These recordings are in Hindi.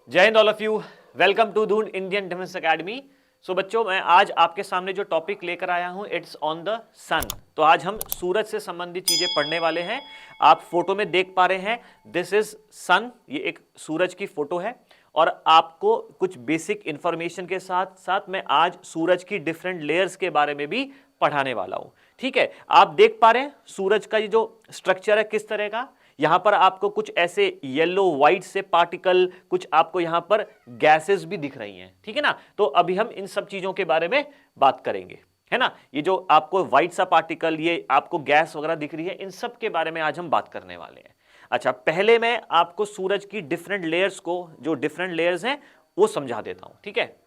जय Hind all of you. Welcome to Doon Indian defence academy. So बच्चों, मैं आज आपके सामने जो टॉपिक लेकर आया हूं इट्स ऑन द सन। तो आज हम सूरज से संबंधित चीजें पढ़ने वाले हैं। आप फोटो में देख पा रहे हैं, दिस इज सन। ये एक सूरज की फोटो है और आपको कुछ बेसिक इंफॉर्मेशन के साथ साथ मैं आज सूरज की डिफरेंट लेयर्स के बारे में भी पढ़ाने वाला हूं। ठीक है, आप देख पा रहे हैं सूरज का ये जो स्ट्रक्चर है किस तरह का। यहां पर आपको कुछ ऐसे येलो व्हाइट से पार्टिकल, कुछ आपको यहां पर गैसेस भी दिख रही हैं। ठीक है ना, तो अभी हम इन सब चीजों के बारे में बात करेंगे, है ना। ये जो आपको व्हाइट सा पार्टिकल, ये आपको गैस वगैरह दिख रही है, इन सब के बारे में आज हम बात करने वाले हैं। अच्छा, पहले मैं आपको सूरज की डिफरेंट लेयर्स को, जो डिफरेंट लेयर्स हैं वो समझा देता हूं। ठीक है,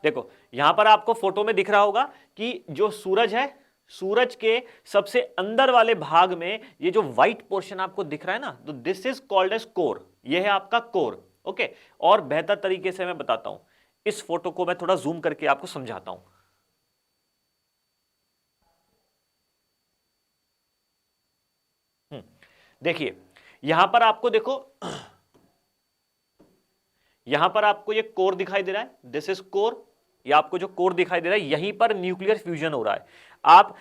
देखो यहां पर आपको फोटो में दिख रहा होगा कि जो सूरज है, सूरज के सबसे अंदर वाले भाग में ये जो व्हाइट पोर्शन आपको दिख रहा है ना, तो this is called as core. ये है आपका कोर। ओके, और बेहतर तरीके से मैं बताता हूं, इस फोटो को मैं थोड़ा जूम करके आपको समझाता हूं। देखिए यहां पर आपको देखो, यहां पर आपको ये कोर दिखाई दे रहा है, दिस इज कोर। ये आपको जो कोर दिखाई दे रहा है, यहीं पर न्यूक्लियर फ्यूजन हो रहा है। आप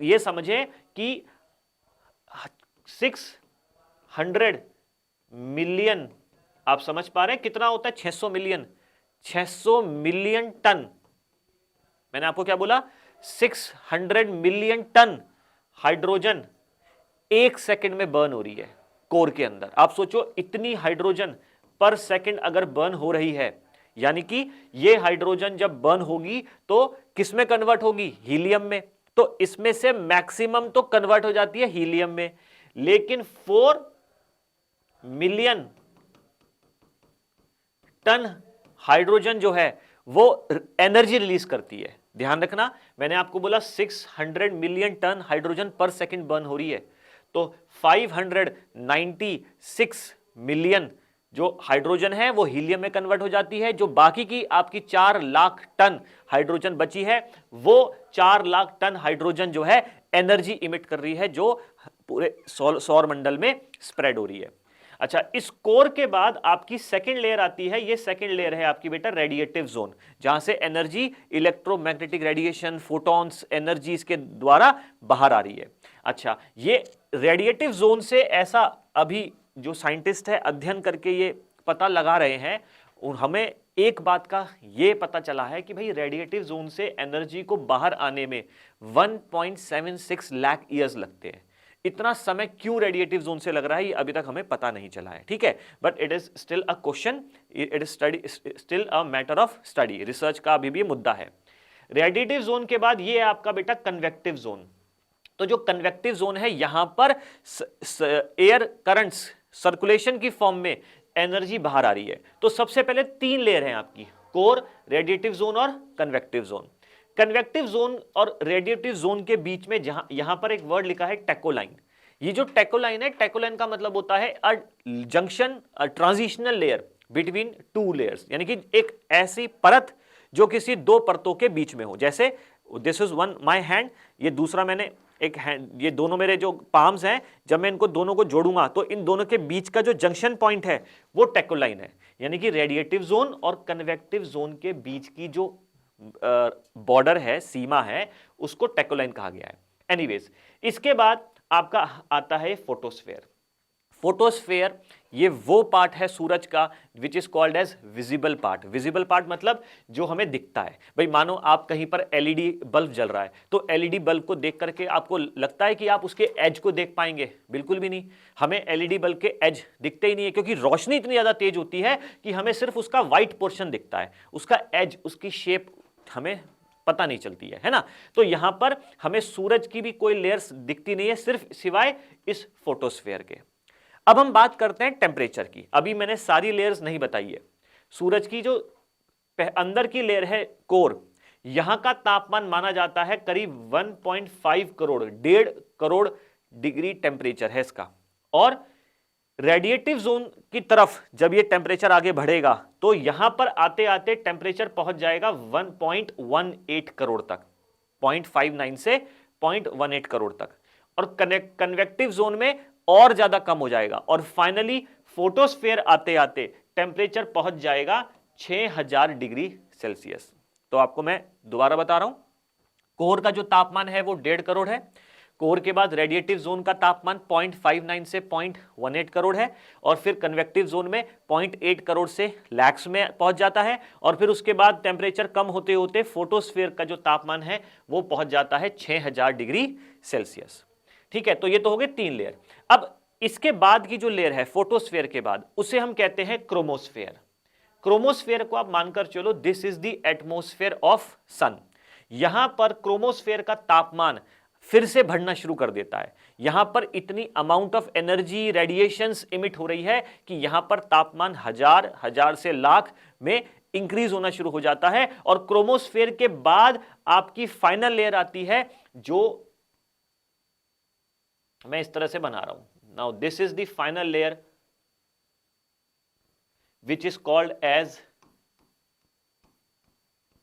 ये समझें कि 600 मिलियन, आप समझ पा रहे हैं कितना होता है? 600 मिलियन। 600 मिलियन टन, मैंने आपको क्या बोला? 600 मिलियन टन हाइड्रोजन एक सेकंड में बर्न हो रही है कोर के अंदर। आप सोचो, इतनी हाइड्रोजन पर सेकंड अगर बर्न हो रही है, यानी कि ये हाइड्रोजन जब बर्न होगी तो किस में कन्वर्ट होगी? हीलियम में। तो इसमें से मैक्सिमम तो कन्वर्ट हो जाती है हीलियम में, लेकिन 4 मिलियन टन हाइड्रोजन जो है वो एनर्जी रिलीज करती है। ध्यान रखना, मैंने आपको बोला 600 मिलियन टन हाइड्रोजन पर सेकंड बर्न हो रही है, तो 596 मिलियन जो हाइड्रोजन है वो हीलियम में कन्वर्ट हो जाती है। जो बाकी की आपकी 4 लाख टन हाइड्रोजन बची है, वो 4 लाख टन हाइड्रोजन जो है एनर्जी इमिट कर रही है, जो पूरे सौर मंडल में स्प्रेड हो रही है। अच्छा, इस कोर के बाद आपकी सेकेंड लेयर आती है। ये सेकेंड लेयर है आपकी बेटा रेडिएटिव जोन, जहां से energy, electromagnetic radiation, photons energy इसके द्वारा बाहर आ रही है। अच्छा, ये रेडिएटिव जोन से ऐसा अभी जो साइंटिस्ट है अध्ययन करके ये पता लगा रहे हैं, और हमें एक बात का ये पता चला है कि भाई रेडिएटिव जोन से एनर्जी को बाहर आने में 1.76 लाख ईयर्स लगते हैं। इतना समय क्यों रेडिएटिव जोन से लग रहा है, ये अभी तक हमें पता नहीं चला है। ठीक है, but it is still a question, it is study, still a matter of study, research का अभी भी मुद्दा है। रेडिएटिव जोन के बाद ये है आपका बेटा कन्वेक्टिव जोन। तो जो कन्वेक्टिव जोन है, यहां पर एयर करंट्स सर्कुलेशन की फॉर्म में एनर्जी बाहर आ रही है। तो सबसे पहले 3 लेयर हैं आपकी, कोर, रेडिएटिव जोन और कन्वेक्टिव जोन। कन्वेक्टिव जोन और रेडिएटिव जोन के बीच में जहां यहां पर एक वर्ड लिखा है टेकोलाइन। ये जो टेकोलाइन है, टेकोलाइन का मतलब होता है अ जंक्शन, अ ट्रांजिशनल लेयर बिटवीन 2 लेयर्स, यानी कि एक ऐसी परत जो किसी 2 परतों के बीच में हो। जैसे this is one my hand, ये दूसरा मैंने एक हैंड, ये दोनों मेरे जो पाम्स हैं, जब मैं इनको दोनों को जोड़ूंगा तो इन दोनों के बीच का जो जंक्शन पॉइंट है वो टेकोलाइन है। यानी कि रेडिएटिव जोन और कन्वेक्टिव जोन के बीच की जो बॉर्डर है, सीमा है, उसको टेकोलाइन कहा गया है। एनीवेज, इसके बाद आपका आता है फोटोस्फेयर। फोटोस्फेयर ये वो पार्ट है सूरज का which is called as visible part. Visible part मतलब जो हमें दिखता है। भाई मानो आप कहीं पर एलईडी बल्ब जल रहा है, तो एलईडी बल्ब को देख करके आपको लगता है कि आप उसके एज को देख पाएंगे? बिल्कुल भी नहीं। हमें एलईडी बल्ब के एज दिखते ही नहीं है, क्योंकि रोशनी इतनी ज्यादा तेज होती है कि हमें सिर्फ उसका व्हाइट पोर्शन दिखता है, उसका एज, उसकी शेप हमें पता नहीं चलती है ना। तो यहां पर हमें सूरज की भी कोई लेयर्स दिखती नहीं है, सिर्फ सिवाय इस फोटोस्फेयर के। अब हम बात करते हैं टेम्परेचर की। अभी मैंने सारी लेयर्स नहीं बताई है। सूरज की जो अंदर की लेयर है कोर, यहां का तापमान माना जाता है करीब 1.5 करोड़, 1.5 करोड़ डिग्री टेम्परेचर है इसका। और रेडिएटिव जोन की तरफ जब ये टेम्परेचर आगे बढ़ेगा तो यहां पर आते आते टेम्परेचर पहुंच जाएगा 1.18 करोड़ तक, 0.59 से 0.18 करोड़ तक। और कन्वेक्टिव जोन में और ज्यादा कम हो जाएगा, और फाइनली फोटोस्फीयर आते आते टेम्परेचर पहुंच जाएगा 6000 डिग्री सेल्सियस। तो आपको मैं दोबारा बता रहा हूं, कोर का जो तापमान है वो 1.5 करोड़ है, कोर के बाद रेडिएटिव जोन का तापमान 0.59 से 0.18 करोड़ है, और फिर कन्वेक्टिव जोन में 0.8 करोड़ से लैक्स में पहुंच जाता है, और फिर उसके बाद टेम्परेचर कम होते होते फोटोस्फीयर का जो तापमान है वो पहुंच जाता है 6000 डिग्री सेल्सियस। ठीक है, तो ये तो हो गए 3 लेयर। अब इसके बाद की जो लेयर है फोटोस्फीयर के बाद, उसे हम कहते हैं क्रोमोस्फीयर। क्रोमोस्फीयर को आप मानकर चलो this is the atmosphere of sun. यहां पर क्रोमोस्फीयर का तापमान फिर से बढ़ना शुरू कर देता है। यहां पर इतनी amount of energy radiations emit हो रही है कि यहां पर तापमान हजार से लाख में इंक्रीज होना शुरू हो जाता है, और क्रोमोस्फीयर के बाद आपकी फाइनल लेयर आती है जो मैं इस तरह से बना रहा हूं। Now this is the final layer which is called as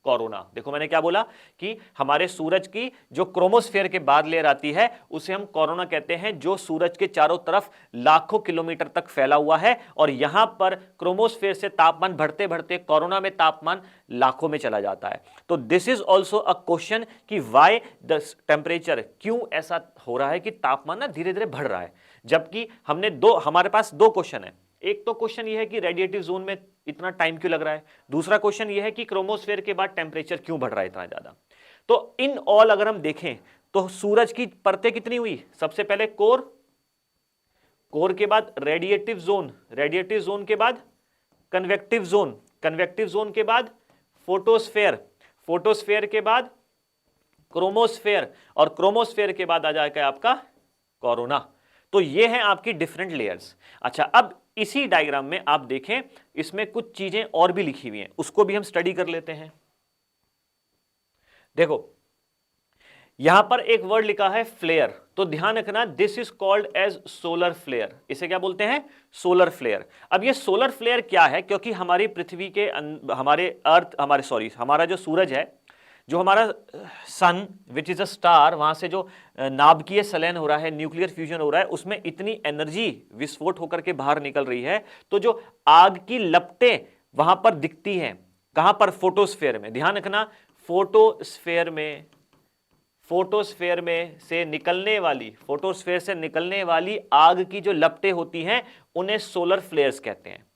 corona. देखो मैंने क्या बोला कि हमारे सूरज की जो क्रोमोस्फीयर के बाद लेयर आती है उसे हम कोरोना कहते हैं, जो सूरज के चारों तरफ लाखों किलोमीटर तक फैला हुआ है, और यहां पर क्रोमोस्फीयर से तापमान बढ़ते बढ़ते कोरोना में तापमान लाखों में चला जाता है। तो this is also a question कि व्हाई द टेम्परेचर, क्यों ऐसा हो रहा है कि तापमान ना धीरे धीरे बढ़ रहा है, जबकि हमारे पास दो क्वेश्चन है। एक तो क्वेश्चन यह है कि रेडिएटिव जोन में इतना टाइम क्यों लग रहा है, दूसरा क्वेश्चन यह है कि क्रोमोस्फीयर के बाद टेम्परेचर क्यों बढ़ रहा है इतना ज्यादा। तो इन ऑल अगर हम देखें तो सूरज की परतें कितनी हुई, सबसे पहले कोर, कोर के बाद रेडिएटिव जोन, रेडिएटिव जोन के बाद कन्वेक्टिव जोन, कन्वेक्टिव जोन के बाद फोटोस्फीयर, फोटोस्फीयर के बाद क्रोमोस्फीयर, और क्रोमोस्फीयर के बाद आ जाएगा आपका कोरोना। तो ये हैं आपकी डिफरेंट लेयर्स। अच्छा, अब इसी डायग्राम में आप देखें, इसमें कुछ चीजें और भी लिखी हुई हैं, उसको भी हम स्टडी कर लेते हैं। देखो यहां पर एक वर्ड लिखा है फ्लेयर, तो ध्यान रखना this is called as solar flare. इसे क्या बोलते हैं, सोलर फ्लेयर। अब ये सोलर फ्लेयर क्या है, क्योंकि हमारी पृथ्वी के हमारा जो सूरज है, जो हमारा सन विच इज अ स्टार, वहां से जो नाभिकीय संलयन हो रहा है, न्यूक्लियर फ्यूजन हो रहा है, उसमें इतनी एनर्जी विस्फोट होकर के बाहर निकल रही है, तो जो आग की लपटें वहां पर दिखती हैं, कहां पर, फोटोस्फीयर में। ध्यान रखना, फोटोस्फीयर में, फोटोस्फीयर से निकलने वाली आग की जो लपटें होती हैं उन्हें सोलर फ्लेयर्स कहते हैं।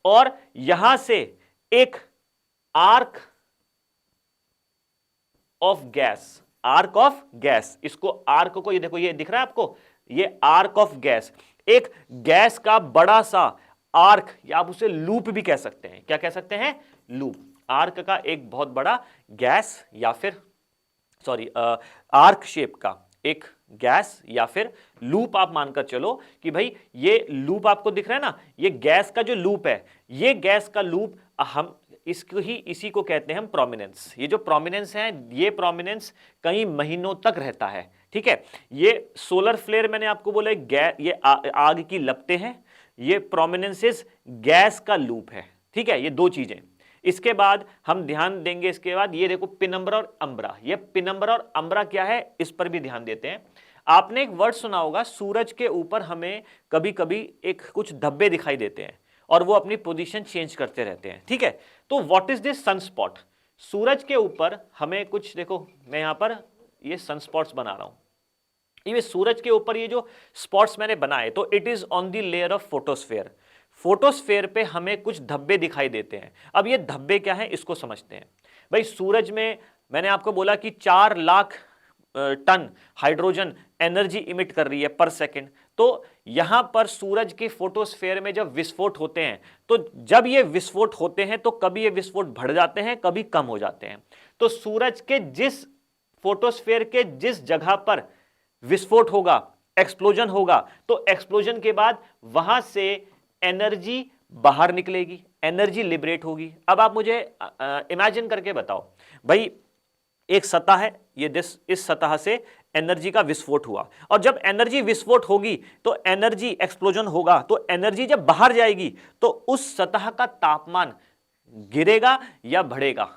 और यहां से एक arc of gas, arc of gas, इसको आर्क को, ये देखो ये दिख रहा है आपको, ये आर्क ऑफ गैस, एक गैस का बड़ा सा आर्क, या आप उसे लूप भी कह सकते हैं। क्या कह सकते हैं, लूप। आर्क का एक बहुत बड़ा गैस या फिर आर्क शेप का एक गैस या फिर लूप आप मानकर चलो कि भाई ये लूप आपको दिख रहा है ना, ये गैस का जो लूप है, ये गैस का लूप, हम इसी को कहते हैं हम प्रोमिनेंस। ये जो प्रोमिनेंस है, ये प्रोमिनेंस कई महीनों तक रहता है। ठीक है, ये सोलर फ्लेयर मैंने आपको बोला ये आग की लपटें हैं, ये प्रोमिनेंसेस गैस का लूप है। ठीक है, ये दो चीजें। इसके बाद हम ध्यान देंगे, इसके बाद ये देखो पिनम्बरा और अम्बरा। ये पिनम्बरा और अम्बरा क्या है, इस पर भी ध्यान देते हैं। आपने एक वर्ड सुना होगा, सूरज के ऊपर हमें कभी कभी एक कुछ धब्बे दिखाई देते हैं और वो अपनी पोजीशन चेंज करते रहते हैं। ठीक है, तो व्हाट इज दिस सनस्पॉट, सूरज के ऊपर हमें कुछ, देखो मैं यहां पर ये सनस्पॉट्स बना रहा हूं, ये सूरज के ऊपर ये जो स्पॉट्स मैंने बनाए, तो it is on the layer of photosphere. Photosphere पे हमें कुछ धब्बे दिखाई देते हैं। अब ये धब्बे क्या हैं, इसको समझते हैं। भाई सूरज में मैंने आपको बोला कि 4 lakh ton hydrogen energy emit कर रही है पर सेकंड। तो यहां पर सूरज के फोटोस्फीयर में जब विस्फोट होते हैं, तो जब ये विस्फोट होते हैं तो कभी ये विस्फोट बढ़ जाते हैं, कभी कम हो जाते हैं। तो सूरज के जिस फोटोस्फीयर के जिस जगह पर विस्फोट होगा, एक्सप्लोजन होगा, तो एक्सप्लोजन के बाद वहां से एनर्जी बाहर निकलेगी, एनर्जी लिबरेट होगी। अब आप मुझे इमेजिन करके बताओ, भाई एक सतह है, ये इस सतह से एनर्जी का विस्फोट हुआ, और जब एनर्जी विस्फोट होगी तो एनर्जी एक्सप्लोजन होगा, तो एनर्जी जब बाहर जाएगी तो उस सतह का तापमान गिरेगा या बढ़ेगा।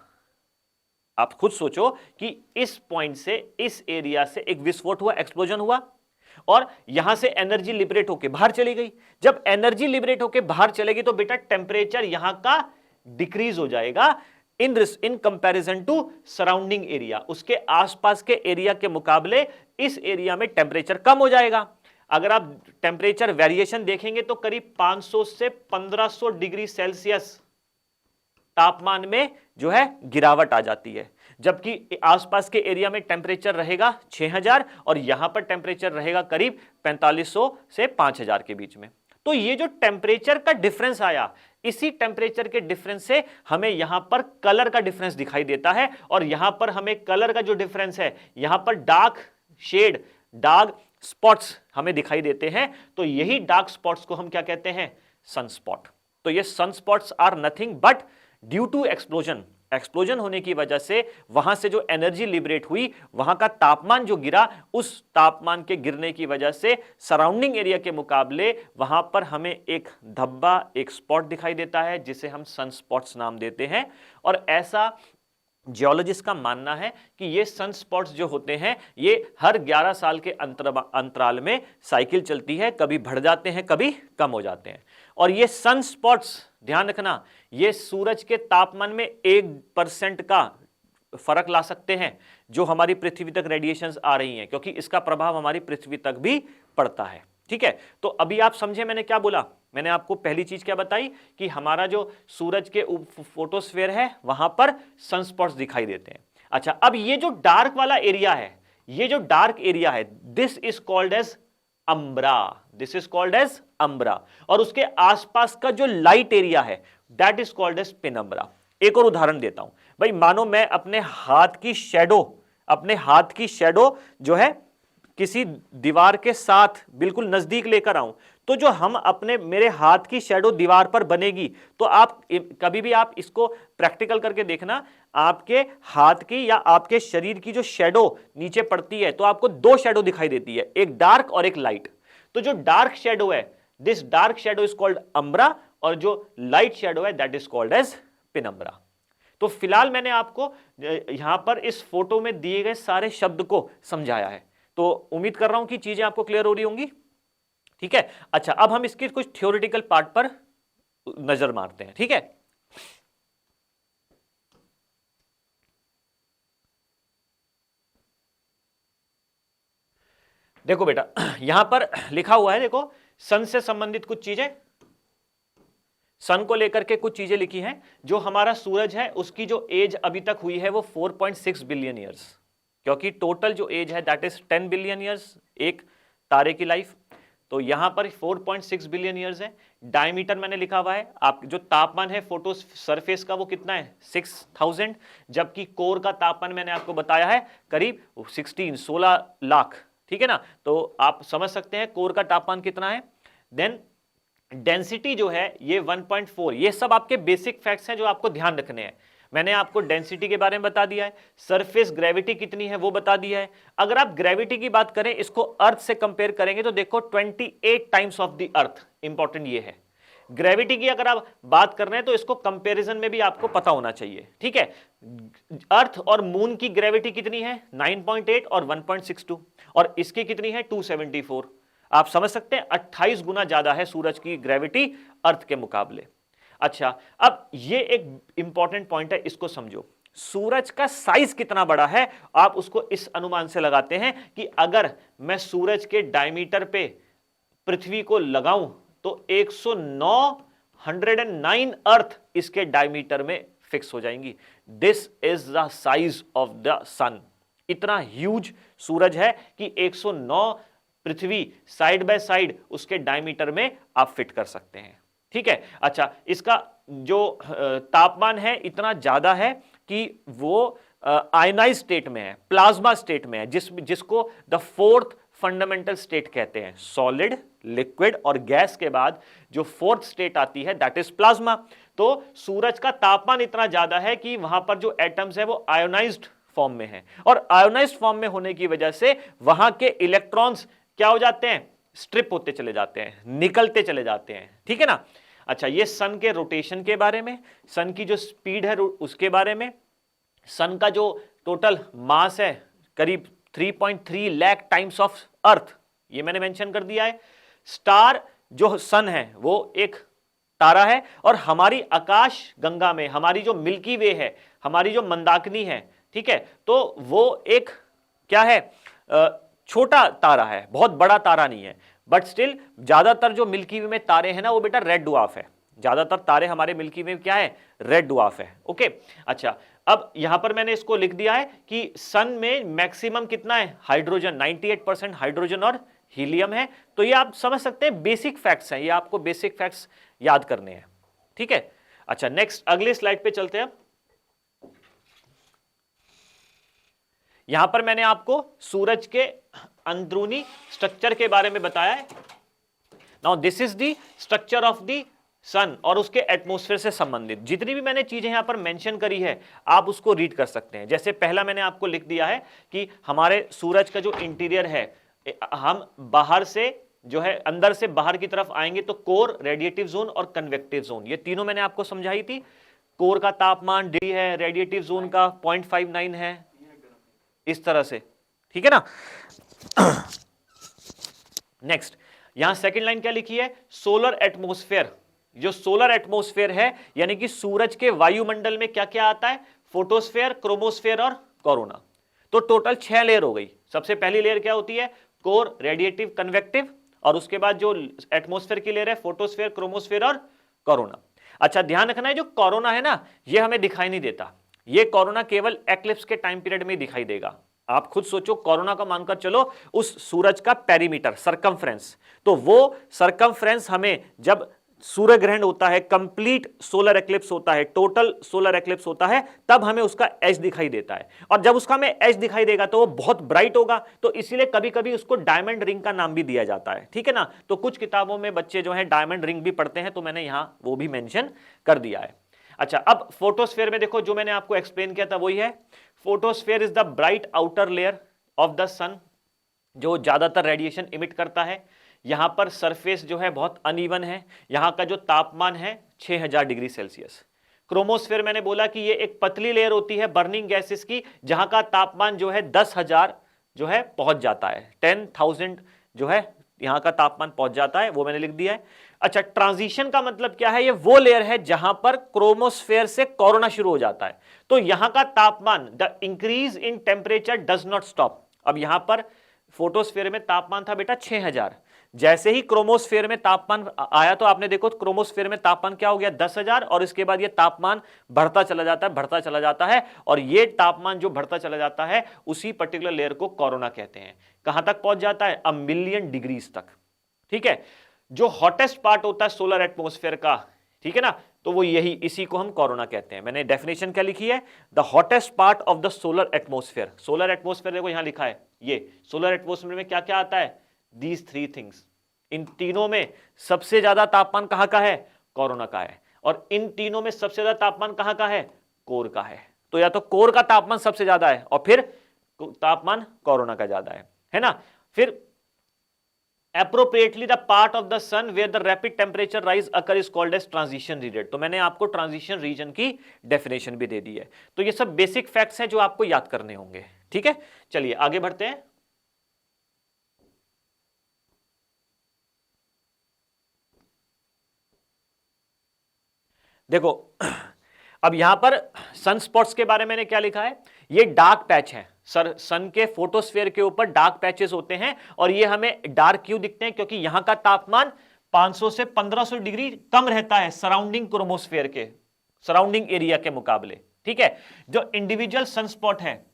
आप खुद सोचो कि इस पॉइंट से, इस एरिया से एक विस्फोट हुआ, एक्सप्लोजन हुआ, और यहां से एनर्जी लिबरेट होके बाहर चली गई। जब एनर्जी लिबरेट होके बाहर चलेगी तो बेटा टेम्परेचर यहां का डिक्रीज हो जाएगा in comparison to surrounding area. उसके आसपास के एरिया के मुकाबले इस एरिया में टेम्परेचर कम हो जाएगा। अगर आप टेम्परेचर वेरिएशन देखेंगे तो करीब 500 से 1500 डिग्री सेल्सियस तापमान में जो है गिरावट आ जाती है, जबकि आसपास के एरिया में टेम्परेचर रहेगा 6000 और यहां पर टेम्परेचर रहेगा करीब 4500 से 5000 के बीच में। तो ये जो टेम्परेचर का डिफरेंस आया, इसी टेम्परेचर के डिफरेंस से हमें यहां पर कलर का डिफरेंस दिखाई देता है, और यहां पर हमें कलर का जो डिफरेंस है, यहां पर डार्क शेड, डार्क स्पॉट्स हमें दिखाई देते हैं। तो यही डार्क स्पॉट्स को हम क्या कहते हैं? सनस्पॉट। तो ये sunspots are nothing but due to explosion होने की वजह से वहां से जो एनर्जी लिबरेट हुई, वहां का तापमान जो गिरा, उस तापमान के गिरने की वजह से सराउंडिंग एरिया के मुकाबले वहां पर हमें एक धब्बा, एक स्पॉट दिखाई देता है, जिसे हम सनस्पॉट्स नाम देते हैं। और ऐसा जियोलॉजिस्ट का मानना है कि ये सनस्पॉट्स जो होते हैं ये हर 11 साल के अंतराल में साइकिल चलती है, कभी बढ़ जाते हैं, कभी कम हो जाते हैं। और ये सनस्पॉट्स, ध्यान रखना, ये सूरज के तापमान में 1% का फर्क ला सकते हैं जो हमारी पृथ्वी तक रेडिएशंस आ रही हैं, क्योंकि इसका प्रभाव हमारी पृथ्वी तक भी पड़ता है। ठीक है, तो अभी आप समझे मैंने क्या बोला? मैंने आपको पहली चीज क्या बताई कि हमारा जो सूरज के फोटोस्फीयर है वहां पर सनस्पॉट्स दिखाई देते हैं। अच्छा, अब ये जो डार्क वाला एरिया है, ये जो डार्क एरिया है, this is called as umbra, this is called as umbra. और उसके आसपास का जो लाइट एरिया है, that is called as penumbra. एक और उदाहरण देता हूं भाई, मानो मैं अपने हाथ की शैडो जो है किसी दीवार के साथ बिल्कुल नजदीक लेकर आऊं, तो जो हम मेरे हाथ की शैडो दीवार पर बनेगी, तो आप कभी भी आप इसको प्रैक्टिकल करके देखना, आपके हाथ की या आपके शरीर की जो शैडो नीचे पड़ती है तो आपको दो शैडो दिखाई देती है, एक डार्क और एक लाइट। तो जो डार्क शैडो है, this dark shadow is called umbra, और जो लाइट शैडो है that is called as penumbra. तो फिलहाल मैंने आपको यहां पर इस फोटो में दिए गए सारे शब्द को समझाया है, तो उम्मीद कर रहा हूं कि चीजें आपको क्लियर हो रही होंगी। ठीक है, अच्छा, अब हम इसके कुछ थ्योरेटिकल पार्ट पर नजर मारते हैं। ठीक है, देखो बेटा, यहां पर लिखा हुआ है, देखो, सन से संबंधित कुछ चीजें, सन को लेकर के कुछ चीजें लिखी हैं। जो हमारा सूरज है उसकी जो एज अभी तक हुई है वो 4.6 बिलियन ईयर्स, क्योंकि टोटल जो एज है दैट इज 10 बिलियन ईयर्स एक तारे की लाइफ। तो यहां पर 4.6 बिलियन ईयर्स है। डायमीटर मैंने लिखा हुआ है, आप जो तापमान है फोटो सरफेस का वो कितना है? 6000, जबकि कोर का तापमान मैंने आपको बताया है करीब 16 लाख। ठीक है ना, तो आप समझ सकते हैं कोर का तापमान कितना है। देन डेंसिटी जो है ये 1.4। ये सब आपके बेसिक फैक्ट्स हैं जो आपको ध्यान रखने हैं। मैंने आपको डेंसिटी के बारे में बता दिया है, सरफेस ग्रेविटी कितनी है वो बता दिया है। अगर आप ग्रेविटी की बात करें, इसको अर्थ से कंपेयर करेंगे तो देखो 28 times of the earth. Important ये है, ग्रेविटी की अगर आप बात कर रहे हैं तो इसको कंपैरिजन में भी आपको पता होना चाहिए। ठीक है, अर्थ और मून की ग्रेविटी कितनी है? 9.8 और 1.62, और इसकी कितनी है? 274। आप समझ सकते हैं 28 गुना ज्यादा है सूरज की ग्रेविटी अर्थ के मुकाबले। अच्छा, अब ये एक इंपॉर्टेंट पॉइंट है, इसको समझो। सूरज का साइज कितना बड़ा है आप उसको इस अनुमान से लगाते हैं कि अगर मैं सूरज के डायमीटर पे पृथ्वी को लगाऊं तो 109 अर्थ इसके डायमीटर में फिक्स हो जाएंगी। This is the size of the sun. इतना ह्यूज सूरज है कि 109 पृथ्वी साइड बाय साइड उसके डायमीटर में आप फिट कर सकते हैं। ठीक है, अच्छा, इसका जो तापमान है इतना ज्यादा है कि वो आयनाइज स्टेट में है, प्लाज्मा स्टेट में है, जिसको द फोर्थ फंडामेंटल स्टेट कहते हैं। सॉलिड, लिक्विड और गैस के बाद जो फोर्थ स्टेट आती है दैट इज प्लाज्मा। तो सूरज का तापमान इतना ज्यादा है कि वहां पर जो एटम्स है वो आयोनाइज्ड फॉर्म में है, और आयोनाइज्ड फॉर्म में होने की वजह से वहां के इलेक्ट्रॉन्स क्या हो जाते हैं? स्ट्रिप होते चले जाते हैं, निकलते चले जाते हैं। ठीक है ना। अच्छा, ये सन के रोटेशन के बारे में, सन की जो स्पीड है उसके बारे में, सन का जो टोटल मास है करीब 3.3 लाख टाइम्स ऑफ अर्थ। ये मैंने मेंशन कर दिया है। स्टार जो सन है वो एक तारा है, और हमारी आकाश गंगा में हमारी जो मिल्की वे है, हमारी जो मंदाकिनी है, ठीक है, तो वो एक क्या है, छोटा तारा है, बहुत बड़ा तारा नहीं है, बट स्टिल ज्यादातर जो मिल्की वे में तारे हैं ना वो बेटा रेड ड्वार्फ है। ज्यादातर तारे हमारे मिल्की वे में क्या है, रेड ड्वार्फ है। ओके, अच्छा, अब यहां पर मैंने इसको लिख दिया है कि सन में मैक्सिमम कितना है, हाइड्रोजन, 98% हाइड्रोजन और हीलियम है। तो ये आप समझ सकते हैं, बेसिक फैक्ट्स हैं, ये आपको बेसिक फैक्ट्स याद करने हैं, ठीक है। अच्छा, नेक्स्ट अगले स्लाइड पे चलते हैं। यहां पर मैंने आपको सूरज के अंदरूनी स्ट्रक्चर के बारे में बताया है। Now this is the structure of the sun, और उसके एटमॉस्फेयर से संबंधित जितनी भी मैंने चीजें यहां पर मेंशन करी है आप उसको रीड कर सकते हैं। जैसे पहला मैंने आपको लिख दिया है कि हमारे सूरज का जो इंटीरियर है, हम बाहर से जो है अंदर से बाहर की तरफ आएंगे तो कोर, रेडिएटिव जोन और कन्वेक्टिव जोन, ये तीनों मैंने आपको समझाई थी। कोर का तापमान डिग्री है, रेडिएटिव जोन का 0.59 है, इस तरह से, ठीक है ना। नेक्स्ट, यहां सेकंड लाइन क्या लिखी है, सोलर एटमॉस्फेयर। जो सोलर एटमॉस्फेयर है यानी कि सूरज के वायुमंडल में क्या क्या आता है, फोटोस्फेयर, क्रोमोस्फेयर और कोरोना। तो टोटल 6 लेयर हो गई। सबसे पहली लेयर क्या होती है, कोर, रेडिएटिव, कन्वेक्टिव, और उसके बाद जो एटमॉस्फेयर की लेयर है, फोटोस्फेयर, क्रोमोस्फेयर और कोरोना। अच्छा, ध्यान रखना है जो कोरोना है ना, ये हमें दिखाई नहीं देता, ये कोरोना केवल एक्लिप्स के टाइम पीरियड में दिखाई देगा। आप खुद सोचो, कोरोना का मानकर चलो उस सूरज का पेरीमीटर, सरकमफ्रेंस, तो वो सरकमफ्रेंस हमें जब सूर्य ग्रहण होता है, कंप्लीट सोलर एक्लिप्स होता है, टोटल सोलर एक्लिप्स होता है, तब हमें उसका एज दिखाई देता है। और जब उसका हमें एज दिखाई देगा तो वो बहुत ब्राइट होगा, तो इसीलिए कभी कभी उसको डायमंड रिंग का नाम भी दिया जाता है, ठीक है ना। तो कुछ किताबों में बच्चे जो है डायमंड रिंग भी पढ़ते हैं, तो मैंने यहां वो भी मेंशन कर दिया है। अच्छा, अब फोटोस्फेयर में देखो, जो मैंने आपको एक्सप्लेन किया था वही है। Photosphere is the bright outer layer of the sun, जो ज्यादातर रेडिएशन इमिट करता है। यहां पर सरफेस जो है बहुत अनइवन है, यहां का जो तापमान है 6000 डिग्री सेल्सियस। क्रोमोस्फेयर मैंने बोला कि ये एक पतली लेयर होती है बर्निंग गैसेस की, जहां का तापमान जो है 10,000 जो है पहुंच जाता है, 10,000 जो है यहां का तापमान पहुंच जाता है, वो मैंने लिख दिया है। अच्छा, ट्रांजिशन का मतलब क्या है, ये वो लेयर है जहां पर क्रोमोस्फेयर से कोरोना शुरू हो जाता है। तो यहां का तापमान, the increase in temperature does not stop. अब यहां पर फोटोस्फेयर में तापमान था बेटा 6000, जैसे ही क्रोमोस्फेयर में तापमान आया तो आपने देखो क्रोमोस्फेयर में तापमान क्या हो गया, 10,000, और इसके बाद ये तापमान बढ़ता चला जाता है, बढ़ता चला जाता है, और ये तापमान जो बढ़ता चला जाता है उसी पर्टिकुलर लेयर को कोरोना कहते हैं। कहां तक पहुंच जाता है, 1 मिलियन डिग्रीज तक, ठीक है। जो हॉटेस्ट पार्ट होता है सोलर एटमॉस्फेयर का, ठीक है ना, तो वो यही, इसी को हम कोरोना कहते हैं। मैंने डेफिनेशन क्या लिखी है, the hottest part of the solar atmosphere. Solar atmosphere देखो यहां लिखा है, ये सोलर एटमॉस्फेयर में क्या क्या आता है, These 3 things। इन तीनों में सबसे ज्यादा तापमान कहां का है, कोरोना का है, और इन तीनों में सबसे ज्यादा तापमान कहां का है, कोर का है। तो या तो कोर का तापमान सबसे ज्यादा है और फिर तापमान कोरोना का ज्यादा है ना। फिर appropriately the part of the sun where the rapid temperature rise occur is called as transition region। तो मैंने आपको ट्रांजिशन रीजन की डेफिनेशन भी दे दी है। तो ये सब बेसिक फैक्ट्स हैं जो आपको याद करने होंगे, ठीक है। चलिए आगे बढ़ते हैं। देखो, अब यहां पर सन स्पॉट्स के बारे में मैंने क्या लिखा है, ये डार्क पैच है सन के फोटोस्फेयर के ऊपर डार्क पैचेस होते हैं, और ये हमें डार्क क्यों दिखते हैं, क्योंकि यहां का तापमान 500 से 1500 डिग्री कम रहता है सराउंडिंग क्रोमोस्फेयर के, सराउंडिंग एरिया के मुकाबले, ठीक है। जो इंडिविजुअल सन स्पॉट है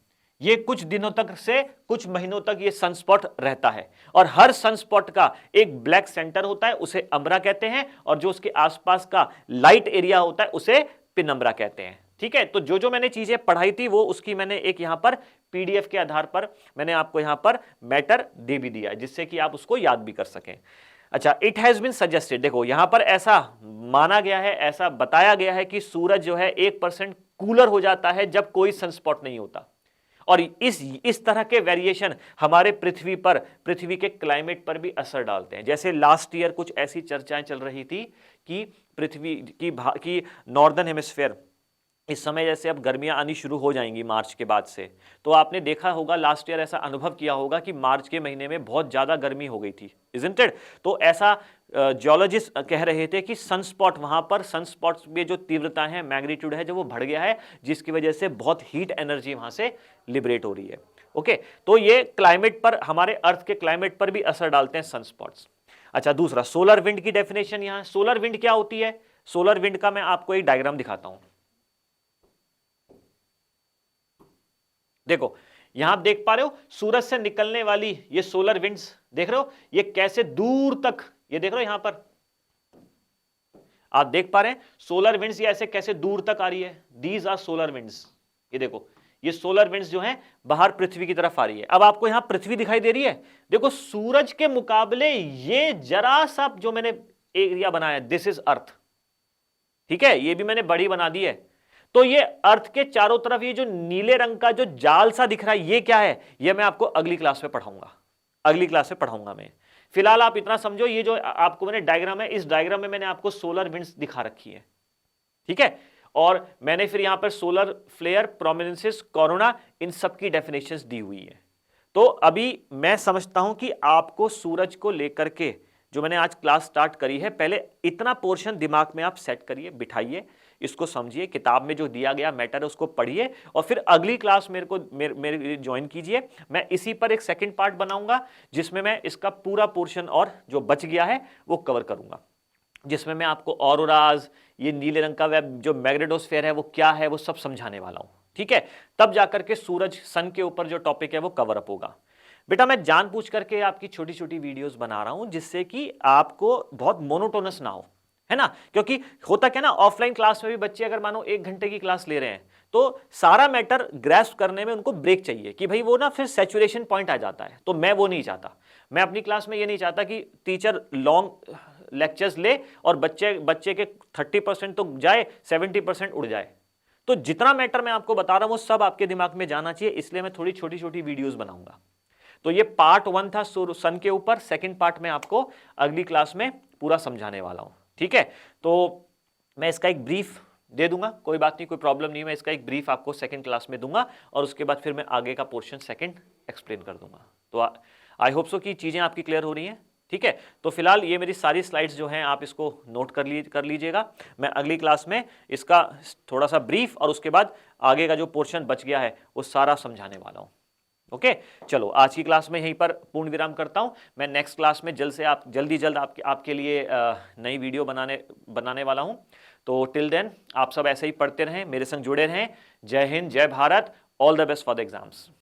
ये कुछ दिनों तक से कुछ महीनों तक ये सनस्पॉट रहता है, और हर सनस्पॉट का एक ब्लैक सेंटर होता है, उसे अम्ब्रा कहते हैं, और जो उसके आसपास का लाइट एरिया होता है उसे पिनम्ब्रा कहते हैं, ठीक है। तो जो जो मैंने चीजें पढ़ाई थी वो उसकी मैंने एक यहां पर पीडीएफ के आधार पर मैंने आपको यहां पर मैटर दे भी दिया है, जिससे कि आप उसको याद भी कर सकें। अच्छा, इट हैज बीन सजेस्टेड, देखो यहां पर ऐसा माना गया है, ऐसा बताया गया है कि सूरज जो है 1% कूलर हो जाता है जब कोई सनस्पॉट नहीं होता, और इस तरह के वेरिएशन हमारे पृथ्वी पर, पृथ्वी के क्लाइमेट पर भी असर डालते हैं। जैसे लास्ट ईयर कुछ ऐसी चर्चाएं चल रही थी कि पृथ्वी की नॉर्दर्न हेमिस्फेयर इस समय जैसे अब गर्मियां आनी शुरू हो जाएंगी मार्च के बाद से, तो आपने देखा होगा लास्ट ईयर ऐसा अनुभव किया होगा कि मार्च के महीने में बहुत ज़्यादा गर्मी हो गई थी, इजंट इट? तो ऐसा जियोलॉजिस्ट कह रहे थे कि सनस्पॉट, वहां पर सनस्पॉट्स में जो तीव्रता है, मैग्नीट्यूड है, जो वो बढ़ गया है, जिसकी वजह से बहुत हीट एनर्जी वहां से लिबरेट हो रही है। ओके, तो ये क्लाइमेट पर, हमारे अर्थ के क्लाइमेट पर भी असर डालते हैं सनस्पॉट्स। अच्छा, दूसरा सोलर विंड की डेफिनेशन यहां, सोलर विंड क्या होती है? सोलर विंड का मैं आपको एक डायग्राम दिखाता हूं। देखो, यहां आप देख पा रहे हो सूरज से निकलने वाली ये सोलर विंड्स, देख रहे हो ये कैसे दूर तक, ये देख रहे हो यहां पर आप देख पा रहे हैं सोलर विंड्स, ये ऐसे कैसे दूर तक आ रही है। These are solar winds. ये देखो, ये सोलर विंड्स जो हैं बाहर पृथ्वी की तरफ आ रही है। अब आपको यहां पृथ्वी दिखाई दे रही है, देखो सूरज के मुकाबले ये जरा सा जो मैंने एरिया बनाया, दिस इज अर्थ, ठीक है, ये भी मैंने बड़ी बना दी है। तो ये अर्थ के चारों तरफ ये जो नीले रंग का जो जाल सा दिख रहा है, ये क्या है? ये मैं आपको अगली क्लास में पढ़ाऊंगा, अगली क्लास में पढ़ाऊंगा मैं। फिलहाल आप इतना समझो, ये जो आपको मैंने डायग्राम है, इस डायग्राम में मैंने आपको सोलर विंड्स दिखा रखी है, ठीक है। और मैंने फिर यहां पर सोलर फ्लेयर, प्रोमिनेंसेस, कोरोना, इन सब की डेफिनेशंस दी हुई है। तो अभी मैं समझता हूं कि आपको सूरज को लेकर के जो मैंने आज क्लास स्टार्ट करी है, पहले इतना पोर्शन दिमाग में आप सेट करिए, बिठाइए, इसको समझिए, किताब में जो दिया गया मैटर है उसको पढ़िए, और फिर अगली क्लास मेरे ज्वाइन कीजिए। मैं इसी पर एक सेकंड पार्ट बनाऊंगा जिसमें मैं इसका पूरा पोर्शन और जो बच गया है वो कवर करूंगा, जिसमें मैं आपको ऑरोराज, ये नीले रंग का वेब जो मैग्नेटोस्फेयर है वो क्या है, वो सब समझाने वाला हूं, ठीक है। तब जाकर के सूरज, सन के ऊपर जो टॉपिक है वो कवर अप होगा। बेटा मैं जानबूझ करके आपकी छोटी छोटी वीडियोस बना रहा हूं जिससे कि आपको बहुत मोनोटोनस ना हो, है ना। क्योंकि होता क्या ना, ऑफलाइन क्लास में भी बच्चे अगर मानो 1 घंटे की क्लास ले रहे हैं तो सारा मैटर ग्रैस्प करने में उनको ब्रेक चाहिए, कि भाई वो ना फिर सैचुरेशन पॉइंट आ जाता है। तो मैं वो नहीं चाहता, मैं अपनी क्लास में ये नहीं चाहता कि टीचर लॉन्ग लेक्चर्स ले और बच्चे के 30% तो जाए, 70% उड़ जाए। तो जितना मैटर मैं आपको बता रहा हूं वो सब आपके दिमाग में जाना चाहिए, इसलिए मैं थोड़ी छोटी छोटी वीडियोस बनाऊंगा। तो ये पार्ट 1 था सन के ऊपर, सेकंड पार्ट में आपको अगली क्लास में पूरा समझाने वाला हूं, ठीक है। तो मैं इसका एक ब्रीफ दे दूंगा, कोई बात नहीं, कोई प्रॉब्लम नहीं, मैं इसका एक ब्रीफ आपको सेकंड क्लास में दूंगा और उसके बाद फिर मैं आगे का पोर्शन सेकंड एक्सप्लेन कर दूंगा। तो आई होप सो कि चीजें आपकी क्लियर हो रही हैं, ठीक है। तो फिलहाल ये मेरी सारी स्लाइड्स जो हैं आप इसको नोट कर लीजिएगा। मैं अगली क्लास में इसका थोड़ा सा ब्रीफ और उसके बाद आगे का जो पोर्शन बच गया है वो सारा समझाने वाला हूं। ओके, चलो आज की क्लास में यहीं पर पूर्ण विराम करता हूं। मैं नेक्स्ट क्लास में जल्द आपके लिए नई वीडियो बनाने वाला हूं। तो टिल देन आप सब ऐसे ही पढ़ते रहें, मेरे संग जुड़े रहें। जय हिंद, जय Bharat, all the best for the exams.